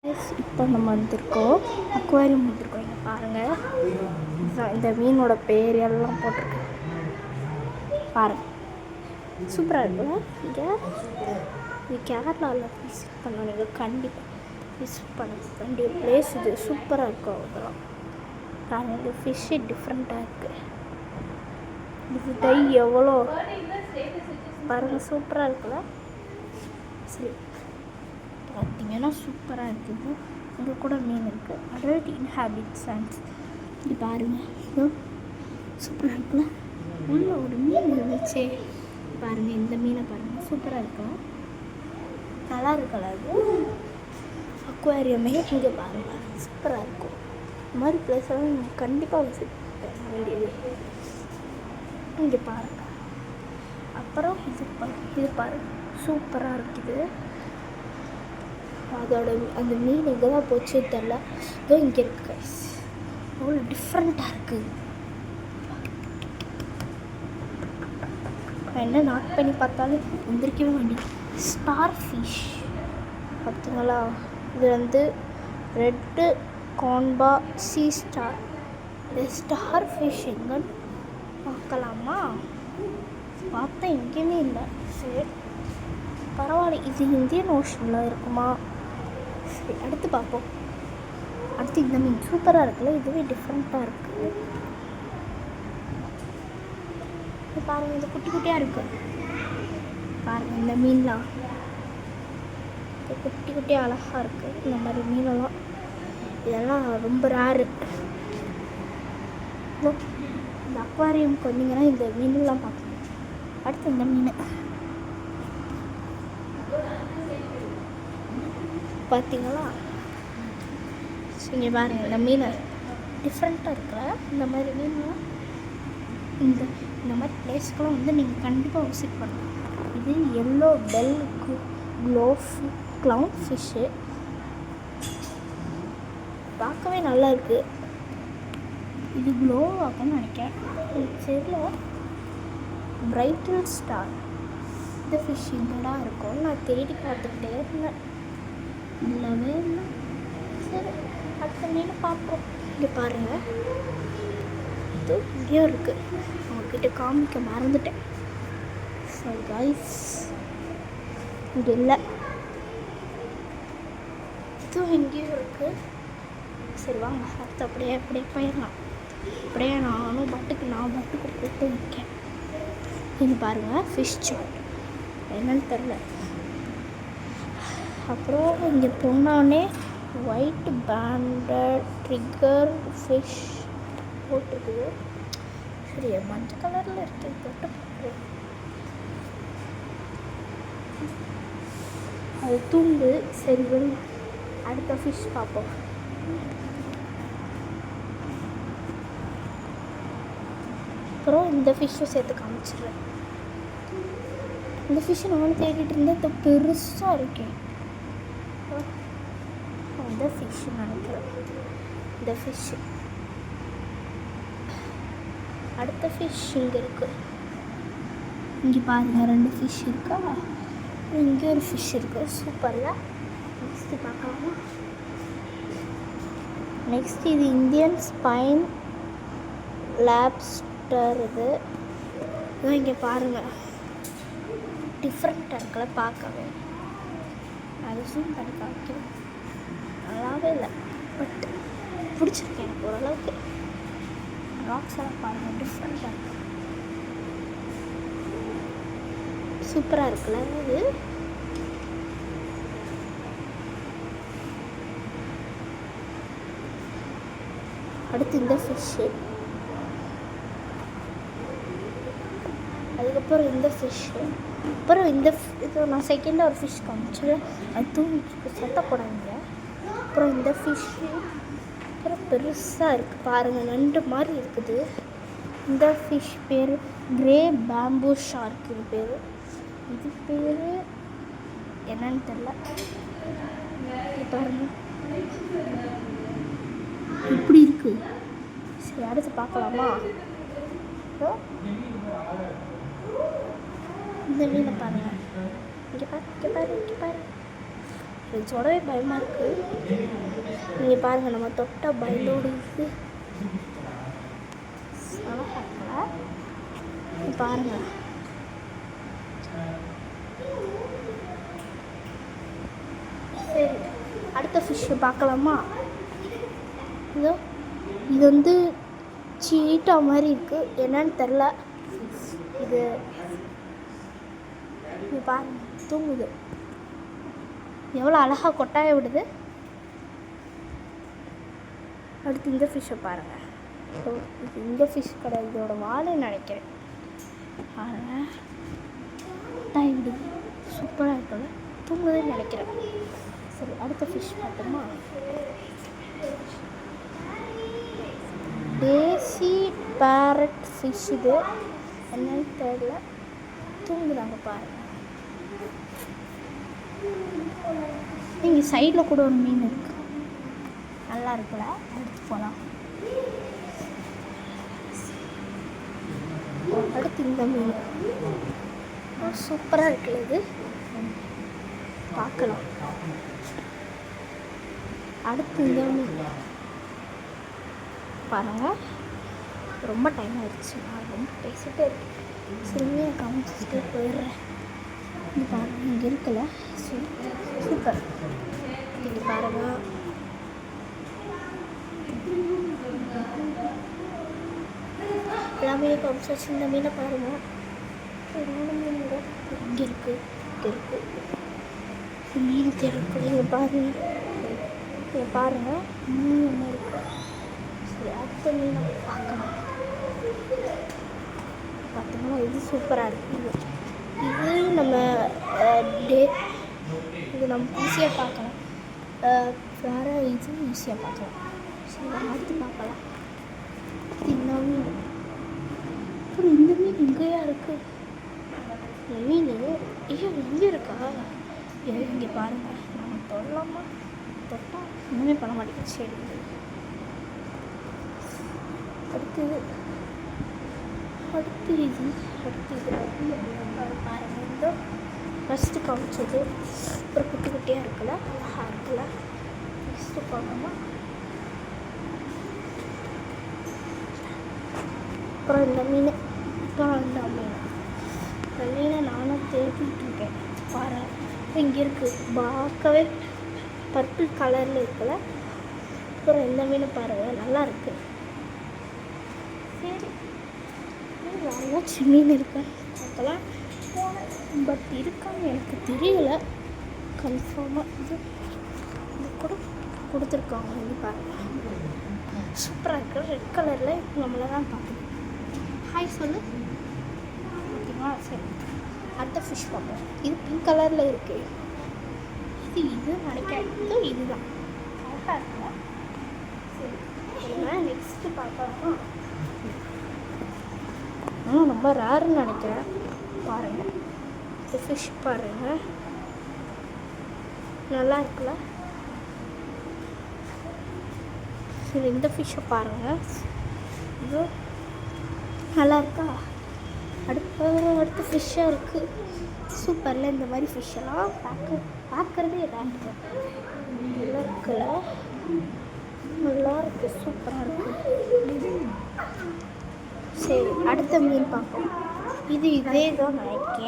இப்போ நம்ம வந்திருக்கோம், அக்வாரியம் வந்திருக்கோம். இங்கே பாருங்கள், இந்த மீனோட பேர் எல்லாம் போட்டிருக்கு பாருங்கள். சூப்பராக இருக்குல்ல? இது கேரளாவில் விசிட் பண்ணணும். நீங்கள் கண்டிப்பாக விசிட் பண்ண வேண்டிய பிளேஸ் இது. சூப்பராக இருக்கும். அதெல்லாம் பாருங்கள், இந்த ஃபிஷ்ஷு டிஃப்ரெண்ட்டாக இருக்குது. இது டை எவ்வளோ பாருங்கள், சூப்பராக இருக்குல்ல? சரி, பார்த்தீங்கன்னா சூப்பராக இருக்குது. இங்கே கூட மீன் இருக்குது. அடல்ட் இன்ஹாபிட்ஸ். இது பாருங்கள், சூப்பராக இருக்குல்ல? உள்ள ஒரு மீன் இருந்துச்சு பாருங்கள். இந்த மீனை பாருங்கள், சூப்பராக இருக்குல்ல? நல்லா இருக்குல்ல? அது அக்வாரியமே இங்கே பாருங்கள், சூப்பராக இருக்கும். இந்த மாதிரி பிளேஸெல்லாம் நீங்கள் கண்டிப்பாக விசிட் பண்ண வேண்டியது. இங்கே பாருங்கள். அப்புறம் இது பாருங்கள், சூப்பராக இருக்குது. அதோட அந்த மீன் எங்கே தான் போச்சு தெரில. இதோ இங்கே இருக்குது கைஸ். அவ்வளோ டிஃப்ரெண்ட்டாக இருக்குது. என்ன நாட் பண்ணி பார்த்தாலும் எந்திரிக்கவே வேண்டியது. ஸ்டார் ஃபிஷ் பார்த்தீங்களா? இது ரெட்டு கான்பா சீ ஸ்டார். இந்த ஸ்டார் ஃபிஷ் எங்கன்னு பார்க்கலாமா? பார்த்தா எங்கேயுமே இல்லை. சரி, பரவாயில்ல. இது இந்தியன் ஓஷனில் இருக்குமா? சரி, அடுத்து பார்ப்போம். அடுத்து இந்த மீன் சூப்பராக இருக்குல்ல? இதுவே டிஃப்ரெண்ட்டாக இருக்குது. இது பாருங்கள், இது குட்டி குட்டியாக இருக்குது பாருங்கள். இந்த மீன்லாம் குட்டி குட்டியாக அழகாக இருக்குது. இந்த மாதிரி மீனெல்லாம் இதெல்லாம் ரொம்ப ரேரு. இந்த அக்வாரியம்க்கு வந்தீங்கன்னா இந்த மீனெல்லாம் பார்க்கணும். அடுத்து இந்த மீன் பார்த்தீங்களா? இங்கே பாருங்கள், இந்த மீன் டிஃப்ரெண்ட்டாக இருக்கிற இந்த மாதிரி மீன்லாம் இந்த மாதிரி பிளேஸ்க்கெலாம் நீங்கள் கண்டிப்பாக விசிட் பண்ணலாம். இது எல்லோ பெல் க்ளவுன் ஃபிஷ்ஷு பார்க்கவே நல்லா இருக்குது. இது க்ளோ ஆகும்னு நினைக்கிறேன். சரியில் பிரைட்டில் ஸ்டார் இந்த ஃபிஷ் இங்கடா இருக்கும். நான் தேடி பார்த்துக்கிட்டே இருந்தேன், இல்லவே இல்லை. சரி, அடுத்த மீன் பார்ப்போம். இங்கே பாருங்கள், இது இங்கேயும் இருக்குது. அவங்கக்கிட்ட காமிக்க மறந்துட்டேன். ஸோ கைஸ், இங்கே இல்லை, இதுவும் இங்கேயும் இருக்குது. சரி வாங்க, அடுத்து அப்படியே போயிடலாம். அப்படியே நான் பாட்டுக்கு போட்டு இருக்கேன். இது பாருங்கள், ஃபிஷ் சாட் என்னன்னு தெரில. அப்புறம் இங்கே போனோடனே ஒயிட் பேண்டட் ட்ரிகர் ஃபிஷ் போட்டிருக்குது. சரி, மஞ்சள் கலரில் இருக்குது, தொட்டு பார்க்குறேன். அது தூங்கு. சரி, அடுத்த ஃபிஷ் பார்ப்போம். அப்புறம் இந்த ஃபிஷ்ஷும் சேர்த்து காமிச்சிடுறேன். இந்த ஃபிஷ்ஷை நான் தேடிட்டு இருந்தேன். இது பெருசாக இருக்கேன். இந்த ஃபிஷ்ஷு நினைக்கிறேன். இந்த ஃபிஷ்ஷு அடுத்த ஃபிஷ் இங்கே இருக்குது. இங்கே பாருங்கள், 2 ஃபிஷ் இருக்கா? இங்கே ஒரு ஃபிஷ் இருக்குது. சூப்பரில். நெக்ஸ்ட்டு பார்க்கலாமா? நெக்ஸ்ட் இது இந்தியன் ஸ்பைன் லாப்ஸ்டர். இது இங்கே பாருங்கள், டிஃப்ரெண்ட்டாக இருக்கல பார்க்கவே. அது ஜூம் பண்ணி காமிக்கிறேன். நல்லாவே இல்லை, பட் பிடிச்சிருக்கு எனக்கு ஓரளவுக்கு. ராக்ஸ் எல்லாம் பாருங்கள், டிஃப்ரெண்ட்டாக இருக்கு. சூப்பராக இருக்குல்ல இது? அடுத்து இந்த ஃபிஷ்ஷு, அதுக்கப்புறம் இந்த ஃபிஷ்ஷு, அப்புறம் இது நான் செகண்டாக ஒரு ஃபிஷ் காமிச்சல, அது தூங்கிட்டு சட்டை போடாங்க. அப்புறம் இந்த ஃபிஷ்ஷு அப்புறம் பெருசாக இருக்குது பாருங்கள், நண்டு மாதிரி இருக்குது. இந்த ஃபிஷ் பேர் கிரே பேம்பூ ஷார்க். இது பேர் என்னன்னு தெரில. பாருங்கள் இப்படி இருக்குது. சரி, அடுத்து பார்க்கலாமா? இந்த மீனை பாருங்கள். இங்கே பாரு. எனக்கு சொல்லவே பயமாக இருக்குது. நீங்கள் பாருங்கள், நம்ம தொட்ட பயலோடு இருக்குது. பாருங்கள், சரி அடுத்த ஃபிஷ்ஷு பார்க்கலாமா? இதோ இது வந்து சீட்டா மாதிரி இருக்குது, என்னன்னு தெரில. இது பாருங்க, தூங்குது. எவ்வளோ அழகாக கொட்டாய விடுது. அடுத்து இந்த ஃபிஷ்ஷை பாருங்கள். இது இந்த ஃபிஷ் கிடையாது, இதோட வாழைன்னு நினைக்கிறேன். பாருங்கள், கொட்டாய விடுது. சூப்பராக இருக்குல்ல, தூங்குதுன்னு நினைக்கிறேன். சரி அடுத்த ஃபிஷ் பார்த்தோமா? Daisy farad fish. இது என்னன்னு தெரியல, தூங்குறாங்க பாருங்கள். இங்கே சைடில் கூட ஒரு மீன் இருக்கு, நல்லா இருக்குல்ல, எடுத்து போகலாம். அடுத்து இந்த மீன் சூப்பராக இருக்குல்ல, இது பார்க்கலாம். அடுத்து இந்த மீன் பாருங்கள். ரொம்ப டைம் ஆயிடுச்சு, நான் ரொம்ப பேசிகிட்டே இருக்கேன். சிறுமியாக காமிச்சிட்டே போயிடுறேன். இது பாருங்கள், இங்கே இருக்குல்ல, சூப்பர். இது பாருங்கள், எல்லா மீனையும் காமிச்சாச்சு. இந்த மீனை பாருங்கள், என்னோட மீன் இங்கே இருக்குது, இங்கே இருக்குது. மீன் தெரியும், நீங்கள் பாருங்கள், மீன் ஒன்று இருக்குது. சரி அடுத்த மீனை பார்க்கலாம். பார்த்தோம்னா இது சூப்பராக இருக்குது. இது நம்ம இது நம்ம ஈஸியாக பார்க்கலாம். வேறு இது ஈஸியாக பார்க்கலாம். சரி அடுத்து பார்க்கலாம். இந்த மீன், அப்புறம் இந்த மீன் இங்கேயா இருக்குது. இந்த மீன் ஐயோ இங்கே இருக்கா? இங்கே பாருங்கள், நம்ம தொடலாமா? தொட்டால் இன்னுமே பண்ண மாட்டேங்குது. சரி அடுத்து இது பாருங்கள். இந்த ஃபஸ்ட்டு காமிச்சது ஒரு குட்டி குட்டியாக இருக்குல்ல, அழகாக இருக்குல்ல. நெக்ஸ்ட்டு பார்க்கணுமா? அப்புறம் இந்த மீனை நானும் தேடிட்டு இருக்கேன். பாரு இங்கே இருக்குது, பார்க்கவே பர்பிள் கலரில் இருக்குல்ல. அப்புறம் இந்த மீனை பாருங்கள், நல்லா இருக்குது. சரி ஏதாச்சும் மீன் இருக்கான்னு பார்க்கலாம். பட் இருக்கான்னு எனக்கு தெரியல கன்ஃபார்மாக. இது கூட கொடுத்துருக்காங்க. இது பாருங்கள், சூப்பராக இருக்குது. ரெட் கலரில் நம்மளை தான் பார்க்கணும். ஹாய் சொல்லு, ஓகேவா? சரி அடுத்த ஃபிஷ் பார்ப்போம். இது பிங்க் கலரில் இருக்குது. இது நினைக்கிறேன், இதுதான் கரெக்டாக இருக்குல்ல. சரி நெக்ஸ்ட்டு பார்க்கலாமா? ரொம்ப ரேர்னு நினைக்கிறேன். பாருங்கள், இந்த ஃபிஷ் பாருங்கள், நல்லா இருக்குல்ல. சரி இந்த ஃபிஷ்ஷை பாருங்கள், இது நல்லா இருக்கா? அடுத்த ஃபிஷ்ஷாக இருக்குது. சூப்பரில் இந்த மாதிரி ஃபிஷ்ஷெல்லாம் பார்க்குறதே ரேர். நல்லா இருக்குல்ல, நல்லா இருக்குது, சூப்பராக இருக்குது. சரி அடுத்த மீன் பார்ப்போம். இதே தான் நினைக்கிறேன்.